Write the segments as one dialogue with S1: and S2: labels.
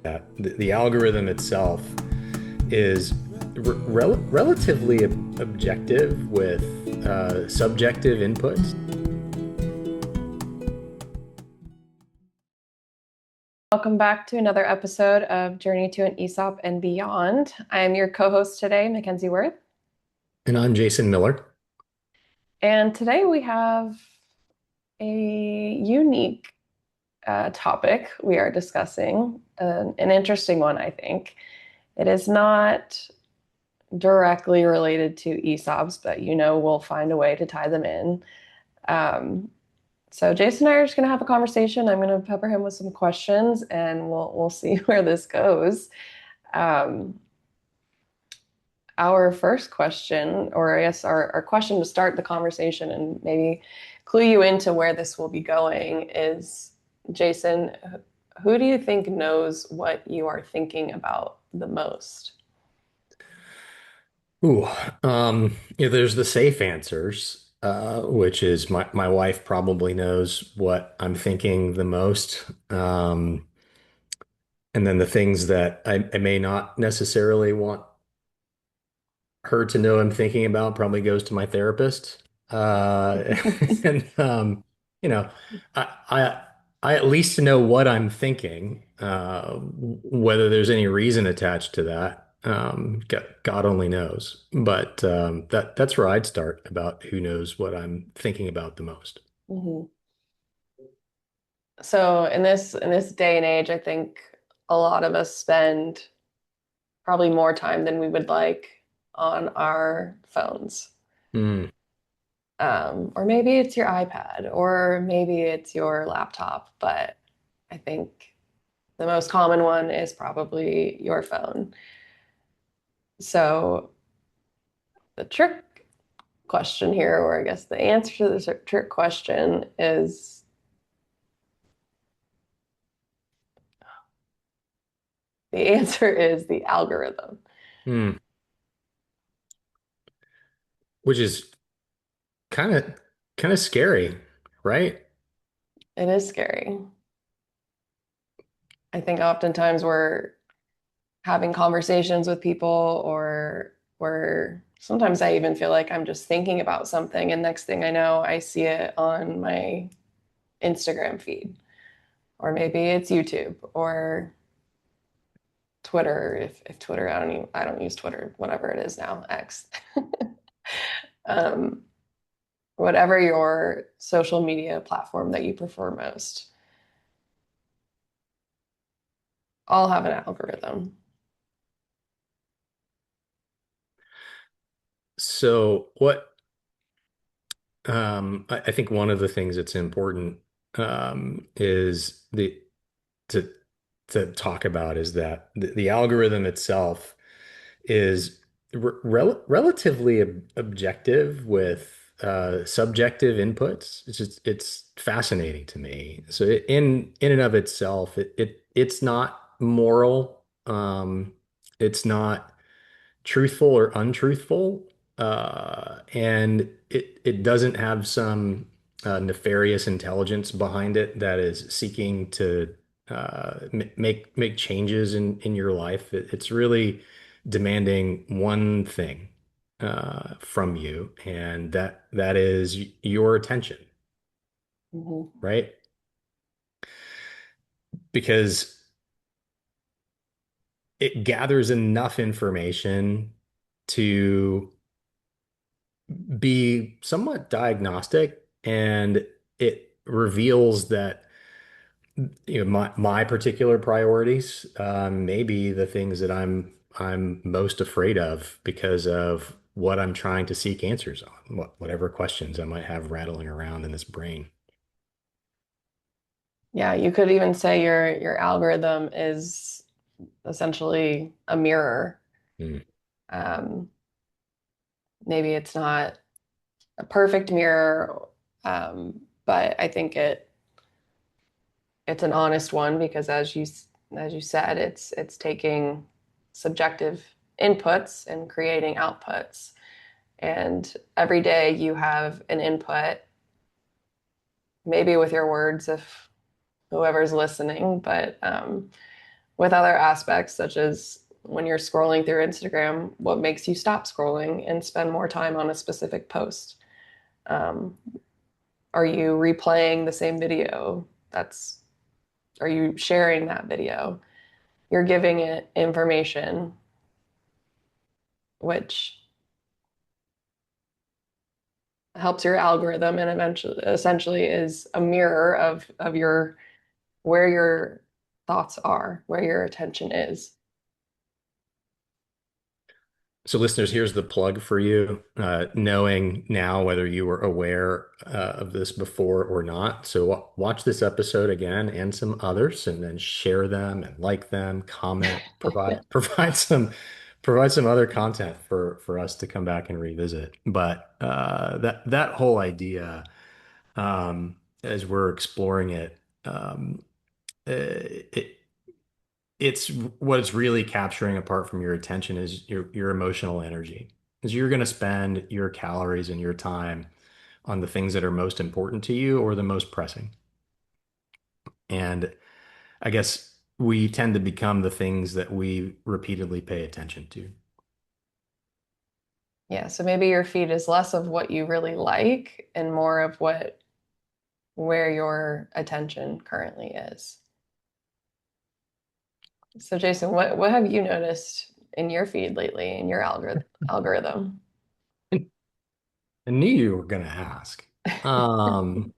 S1: that the algorithm itself is relatively objective with subjective inputs.
S2: Welcome back to another episode of Journey to an ESOP and Beyond. I am your co-host today, Makenzie Wirth,
S1: And I'm Jason Miller.
S2: and today we have a unique topic we are discussing, an interesting one, I think. It is not directly related to ESOPs, but we'll find a way to tie them in. Um, so Jason and I are just going to have a conversation. I'm going to pepper him with some questions, and we'll see where this goes. Um, our first question, or I guess our question to start the conversation and maybe clue you into where this will be going is, Jason, who do you think knows what you are thinking about the most?
S1: Ooh, there's the safe answers, which is my wife probably knows what I'm thinking the most. And then the things that I may not necessarily want her to know I'm thinking about probably goes to my therapist. And you know, I, I I at least know what I'm thinking. Whether there's any reason attached to that, God only knows. But that's where I'd start about who knows what I'm thinking about the most.
S2: Mhm. So in this day and age, I think a lot of us spend probably more time than we would like on our phones.
S1: Hmm.
S2: Or maybe it's your iPad, or maybe it's your laptop, but I think the most common one is probably your phone. So the trick question here, or I guess the answer to the trick question is the answer is the algorithm.
S1: Hmm. Which is kind of kind of scary, right?
S2: It is scary. I think oftentimes we're having conversations with people, or sometimes I even feel like I'm just thinking about something, and next thing I know, I see it on my Instagram feed, or maybe it's YouTube or Twitter. If Twitter, I don't use Twitter, whatever it is now, X. um, Whatever your social media platform that you prefer most, all have an algorithm.
S1: So I think one of the things that's important is the to talk about is that the algorithm itself is relatively objective with subjective inputs. It's fascinating to me. So in and of itself, it's not moral. It's not truthful or untruthful, and it doesn't have some nefarious intelligence behind it that is seeking to make changes in your life. It's really demanding one thing from you, and that is your attention,
S2: Mhm.
S1: right? Because it gathers enough information to be somewhat diagnostic, and it reveals that my particular priorities may be the things that I'm most afraid of because of what I'm trying to seek answers on, whatever questions I might have rattling around in this brain.
S2: Yeah, you could even say your algorithm is essentially a mirror.
S1: Mm.
S2: Um, Maybe it's not a perfect mirror, but I think it's an honest one, because as you said, it's taking subjective inputs and creating outputs. And every day you have an input, maybe with your words if whoever's listening, but with other aspects, such as when you're scrolling through Instagram, what makes you stop scrolling and spend more time on a specific post? Um, are you replaying the same video? That's Are you sharing that video? You're giving it information, which helps your algorithm and eventually essentially is a mirror of your where your thoughts are, where your attention is.
S1: So, listeners, here's the plug for you, knowing now whether you were aware of this before or not. So, watch this episode again and some others, and then share them and like them, comment, provide some other content for us to come back and revisit. But that whole idea, as we're exploring it, it it's what it's really capturing apart from your attention is your emotional energy. Is you're going to spend your calories and your time on the things that are most important to you or the most pressing. And I guess we tend to become the things that we repeatedly pay attention to.
S2: Yeah, so maybe your feed is less of what you really like and more of what where your attention currently is. So Jason, what have you noticed in your feed lately in your algorithm?
S1: I knew you were going to ask. Um,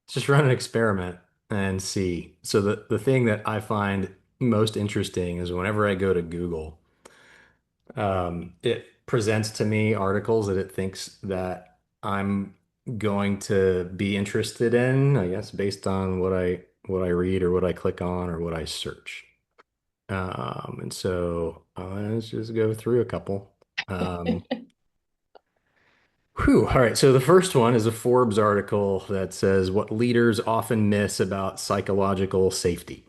S1: just run an experiment and see. So the thing that I find most interesting is whenever I go to Google, it presents to me articles that it thinks that I'm going to be interested in, I guess, based on what I read or what I click on or what I search. And so let's just go through a couple. Um, Whew. All right. So the first one is a Forbes article that says what leaders often miss about psychological safety.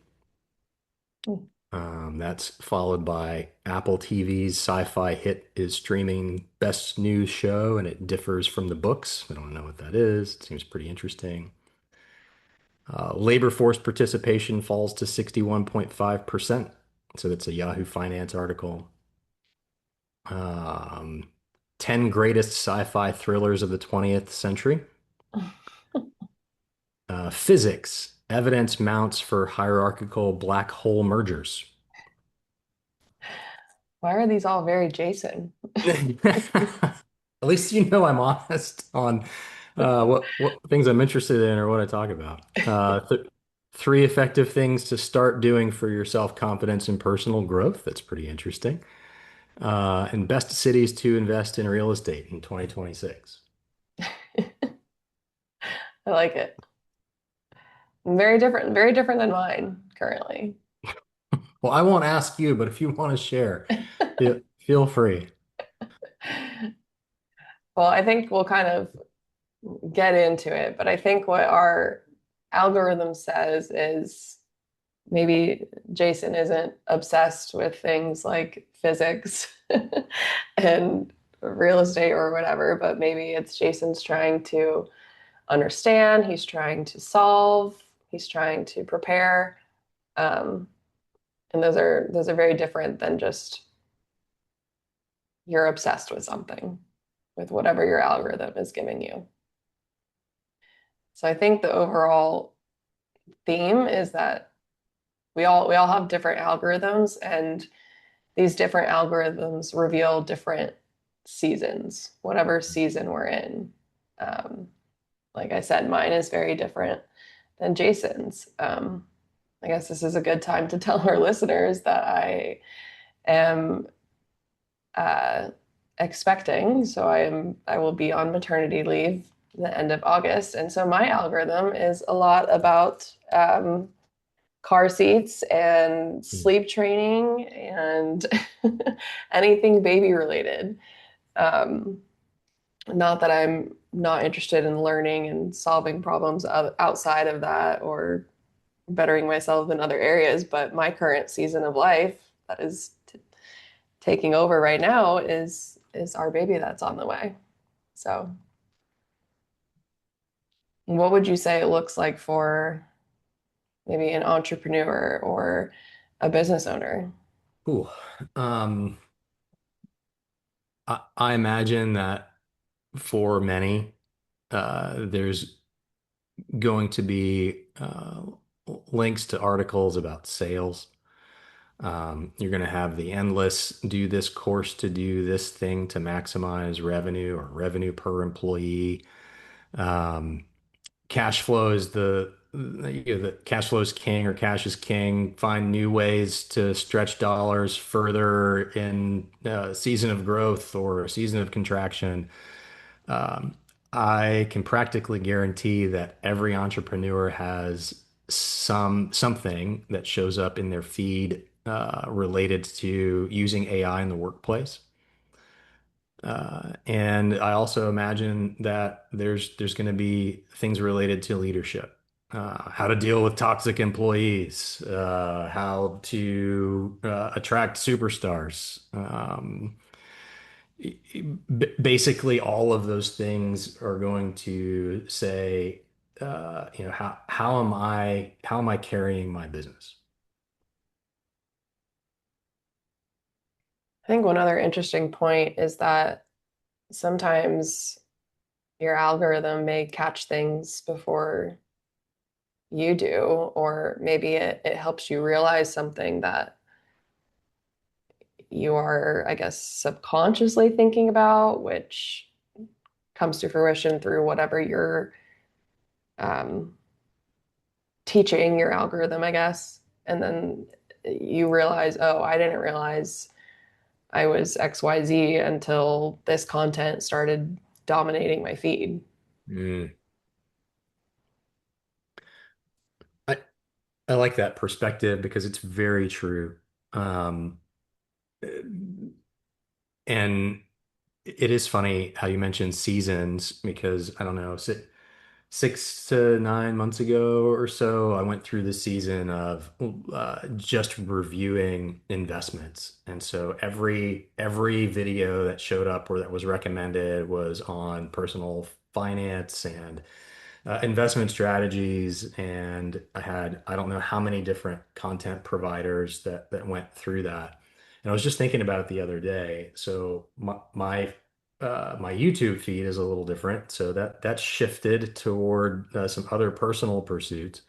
S1: That's followed by Apple TV's sci-fi hit is streaming best news show, and it differs from the books. I don't know what that is. It seems pretty interesting. Labor force participation falls to 61.5%. So that's a Yahoo Finance article. Um, 10 greatest sci-fi thrillers of the 20th century. Physics, evidence mounts for hierarchical black hole mergers.
S2: Why are these all very Jason?
S1: At least you know I'm honest on what things I'm interested in or what I talk about. Th Three effective things to start doing for your self-confidence and personal growth. That's pretty interesting. And best cities to invest in real estate in 2026.
S2: I like it. Very different than mine currently.
S1: Well, I won't ask you, but if you want to share, feel free.
S2: Well, I think we'll kind of get into it, but I think what our algorithm says is maybe Jason isn't obsessed with things like physics and real estate or whatever, but maybe it's Jason's trying to understand, he's trying to solve, he's trying to prepare. Um, and those are very different than just you're obsessed with something, with whatever your algorithm is giving you. So I think the overall theme is that we all have different algorithms, and these different algorithms reveal different seasons, whatever season we're in. Um, like I said, mine is very different than Jason's. I guess this is a good time to tell our listeners that I am uh, expecting. So I will be on maternity leave the end of August, and so my algorithm is a lot about car seats and
S1: Hmm.
S2: sleep training and anything baby related. Um, Not that I'm not interested in learning and solving problems outside of that or bettering myself in other areas, but my current season of life that is taking over right now is our baby that's on the way. So, what would you say it looks like for maybe an entrepreneur or a business owner?
S1: Ooh. Um, I imagine that for many, there's going to be links to articles about sales. You're going to have the endless do this course to do this thing to maximize revenue or revenue per employee. Um, Cash flow is the cash flow is king or cash is king. Find new ways to stretch dollars further in a season of growth or a season of contraction. Um, I can practically guarantee that every entrepreneur has something that shows up in their feed related to using AI in the workplace. And I also imagine that there's going to be things related to leadership, how to deal with toxic employees, how to attract superstars. Basically, all of those things are going to say, how am I carrying my business?
S2: I think one other interesting point is that sometimes your algorithm may catch things before you do, or maybe it helps you realize something that you are, I guess, subconsciously thinking about, which comes to fruition through whatever you're um, teaching your algorithm, I guess. And then you realize, oh, I didn't realize I was XYZ until this content started dominating my feed.
S1: Mm. I, I like that perspective because it's very true. Um, and it is funny how you mentioned seasons because I don't know, 6 to 9 months ago or so, I went through the season of just reviewing investments. And so every video that showed up or that was recommended was on personal finance and investment strategies. And I don't know how many different content providers that went through that. And I was just thinking about it the other day. So my YouTube feed is a little different. So that shifted toward some other personal pursuits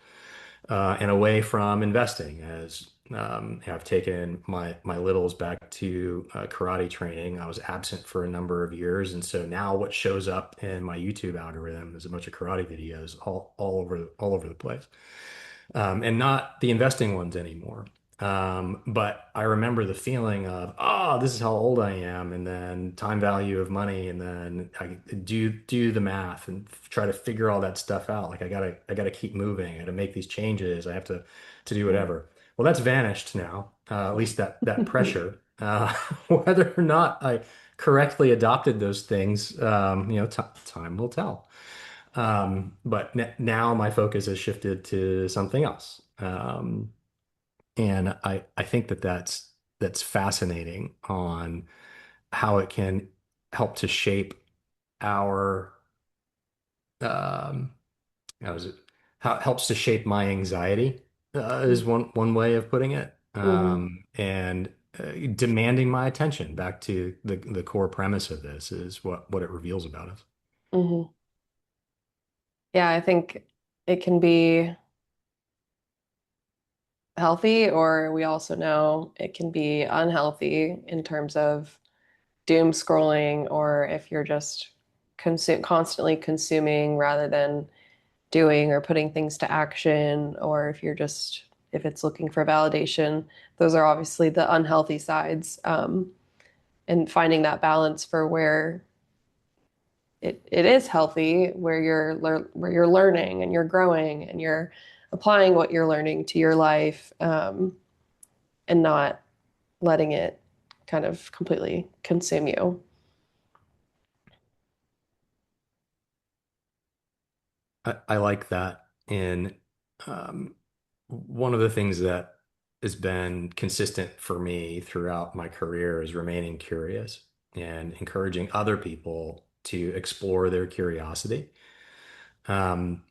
S1: and away from investing as I've taken my littles back to karate training. I was absent for a number of years, and so now what shows up in my YouTube algorithm is a bunch of karate videos all over the place, and not the investing ones anymore. But I remember the feeling of, oh, this is how old I am, and then time value of money, and then I do the math and try to figure all that stuff out. Like I gotta keep moving. I gotta make these changes. I have to do whatever. Well, that's vanished now. At least that pressure. Whether or not I correctly adopted those things, t time will tell. But n now my focus has shifted to something else. And I think that's fascinating on how it can help to shape our how is it how it helps to shape my anxiety is one way of putting it.
S2: Mm-hmm.
S1: And demanding my attention back to the core premise of this is what it reveals about us.
S2: Mm-hmm. Yeah, I think it can be healthy, or we also know it can be unhealthy in terms of doom scrolling, or if you're just constantly consuming rather than doing or putting things to action, or if it's looking for validation. Those are obviously the unhealthy sides. And finding that balance for where it is healthy, where you're learning and you're growing and you're applying what you're learning to your life, and not letting it kind of completely consume you.
S1: I like that. And um, one of the things that has been consistent for me throughout my career is remaining curious and encouraging other people to explore their curiosity. Um,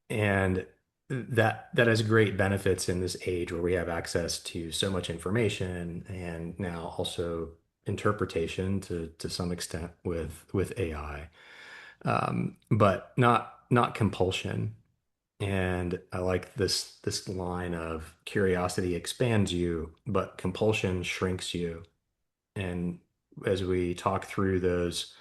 S1: and that has great benefits in this age where we have access to so much information and now also interpretation to some extent with AI, but not compulsion. And I like this line of curiosity expands you, but compulsion shrinks you. And as we talk through those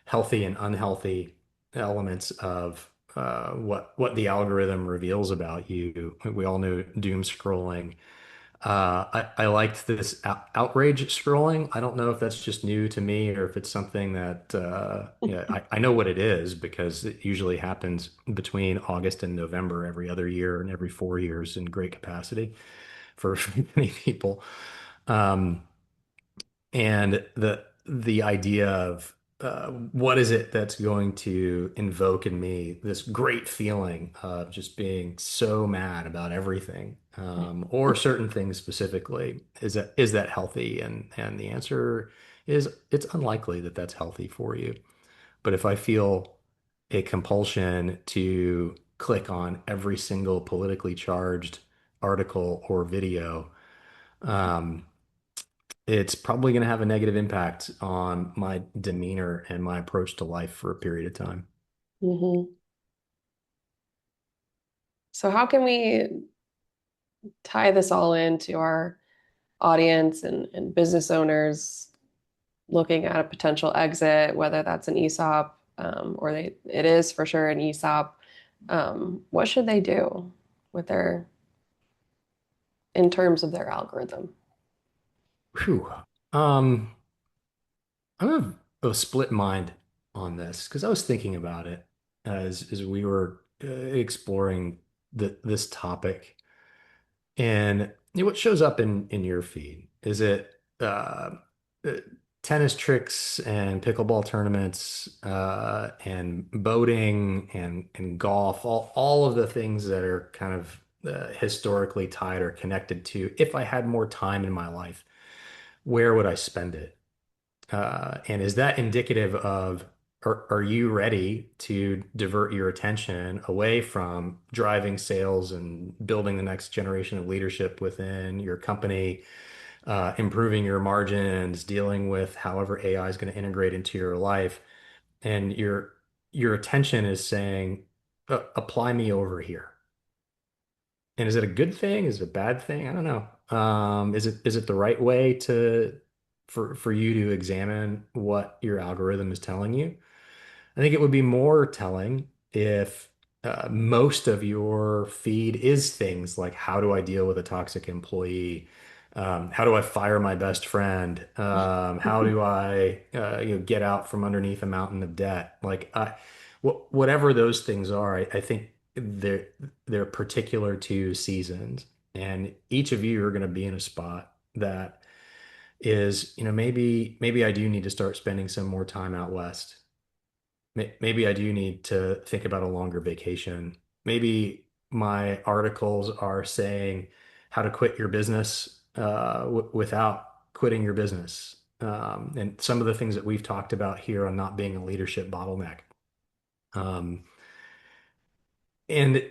S1: healthy and unhealthy elements of what the algorithm reveals about you, we all know doom scrolling. I liked this outrage scrolling. I don't know if that's just new to me or if it's something that yeah, I know what it is because it usually happens between August and November every other year and every 4 years in great capacity for many people. Um, and the idea of what is it that's going to invoke in me this great feeling of just being so mad about everything, or certain things specifically, is that healthy? And the answer is it's unlikely that that's healthy for you. But if I feel a compulsion to click on every single politically charged article or video, um, it's probably going to have a negative impact on my demeanor and my approach to life for a period of time.
S2: Mhm. So how can we tie this all into our audience and business owners looking at a potential exit, whether that's an ESOP or it is for sure an ESOP? What should they do with their in terms of their algorithm?
S1: Whew. Um, I'm of a split mind on this because I was thinking about it as we were exploring this topic. And what shows up in your feed? Is it uh, tennis tricks and pickleball tournaments, and boating and golf, all of the things that are kind of historically tied or connected to if I had more time in my life, where would I spend it? And is that indicative of, are you ready to divert your attention away from driving sales and building the next generation of leadership within your company, improving your margins, dealing with however AI is going to integrate into your life, and your attention is saying, apply me over here. And is it a good thing? Is it a bad thing? I don't know. Is it the right way for you to examine what your algorithm is telling you? I think it would be more telling if most of your feed is things like how do I deal with a toxic employee? How do I fire my best friend? How do I get out from underneath a mountain of debt? Whatever those things are, I think they're particular to seasons, and each of you are going to be in a spot that is, maybe I do need to start spending some more time out west. Maybe I do need to think about a longer vacation. Maybe my articles are saying how to quit your business without quitting your business. And some of the things that we've talked about here on not being a leadership bottleneck. Um, and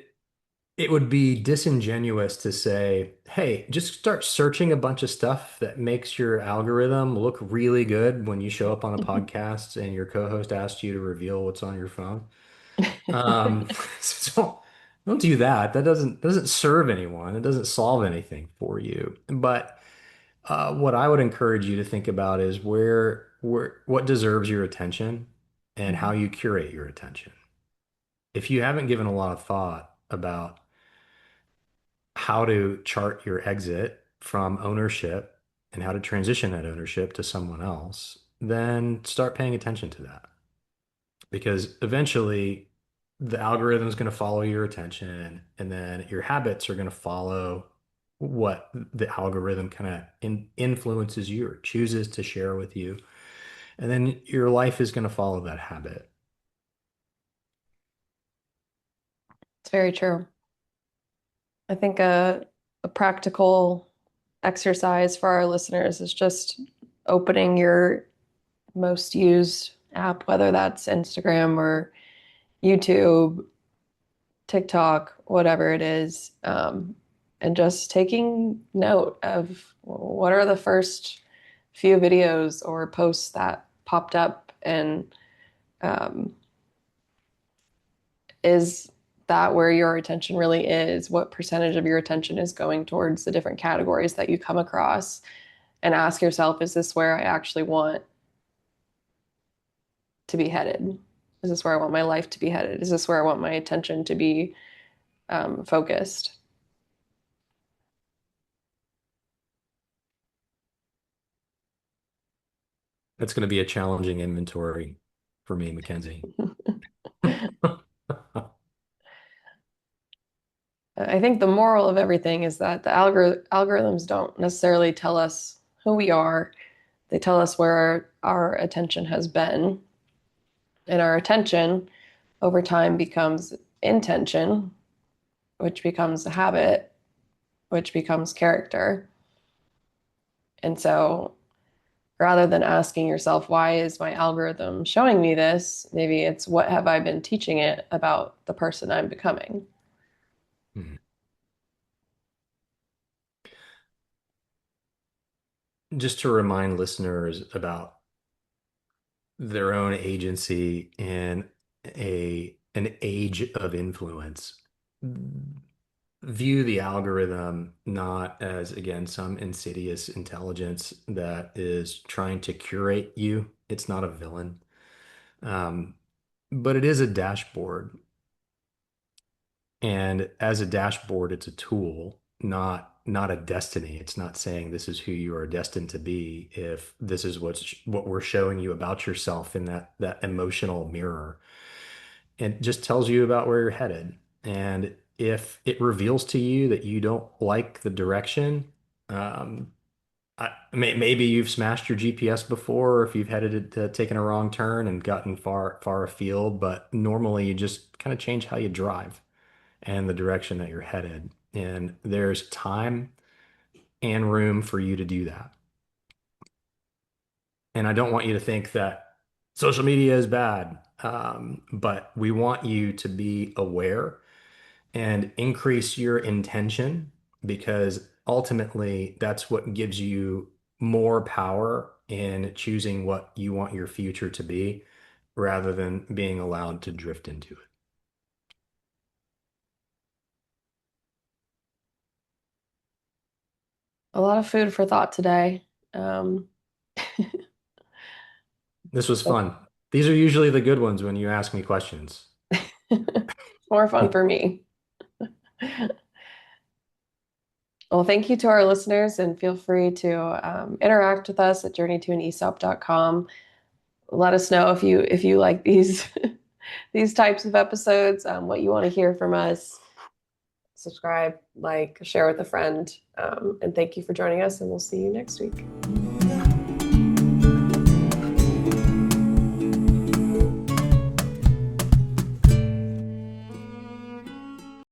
S1: it would be disingenuous to say, hey, just start searching a bunch of stuff that makes your algorithm look really good when you show up on a podcast and your co-host asks you to reveal what's on your phone. Um, so don't do that. That doesn't serve anyone. It doesn't solve anything for you. But what I would encourage you to think about is what deserves your attention and how you curate your attention. If you haven't given a lot of thought about how to chart your exit from ownership and how to transition that ownership to someone else, then start paying attention to that. Because eventually the algorithm is going to follow your attention, and then your habits are going to follow what the algorithm kind of influences you or chooses to share with you. And then your life is going to follow that habit.
S2: It's very true. I think a practical exercise for our listeners is just opening your most used app, whether that's Instagram or YouTube, TikTok, whatever it is, and just taking note of what are the first few videos or posts that popped up, and um, is that where your attention really is? What percentage of your attention is going towards the different categories that you come across? And ask yourself, is this where I actually want to be headed? Is this where I want my life to be headed? Is this where I want my attention to be focused?
S1: That's going to be a challenging inventory for me, Mackenzie.
S2: I think the moral of everything is that the algorithms don't necessarily tell us who we are. They tell us where our attention has been. And our attention over time becomes intention, which becomes a habit, which becomes character. And so rather than asking yourself, why is my algorithm showing me this? Maybe it's, what have I been teaching it about the person I'm becoming?
S1: Mhm. Just to remind listeners about their own agency in an age of influence. View the algorithm not as, again, some insidious intelligence that is trying to curate you. It's not a villain. Um, but it is a dashboard. And as a dashboard, it's a tool, not a destiny. It's not saying this is who you are destined to be if this is what we're showing you about yourself in that emotional mirror. It just tells you about where you're headed. And if it reveals to you that you don't like the direction, um, maybe you've smashed your GPS before, or if you've taken a wrong turn and gotten far afield, but normally you just kind of change how you drive and the direction that you're headed. And there's time and room for you to do that. And I don't want you to think that social media is bad, but we want you to be aware and increase your intention because ultimately that's what gives you more power in choosing what you want your future to be rather than being allowed to drift into it.
S2: A lot of food for thought today. Um,
S1: This was fun. These are usually the good ones when you ask me questions.
S2: More fun for me. Well, thank you to our listeners, and feel free to interact with us at journeytoanesop.com. Let us know if you like these these types of episodes, what you want to hear from us. Subscribe, like, share with a friend, and thank you for joining us. And we'll see you next week.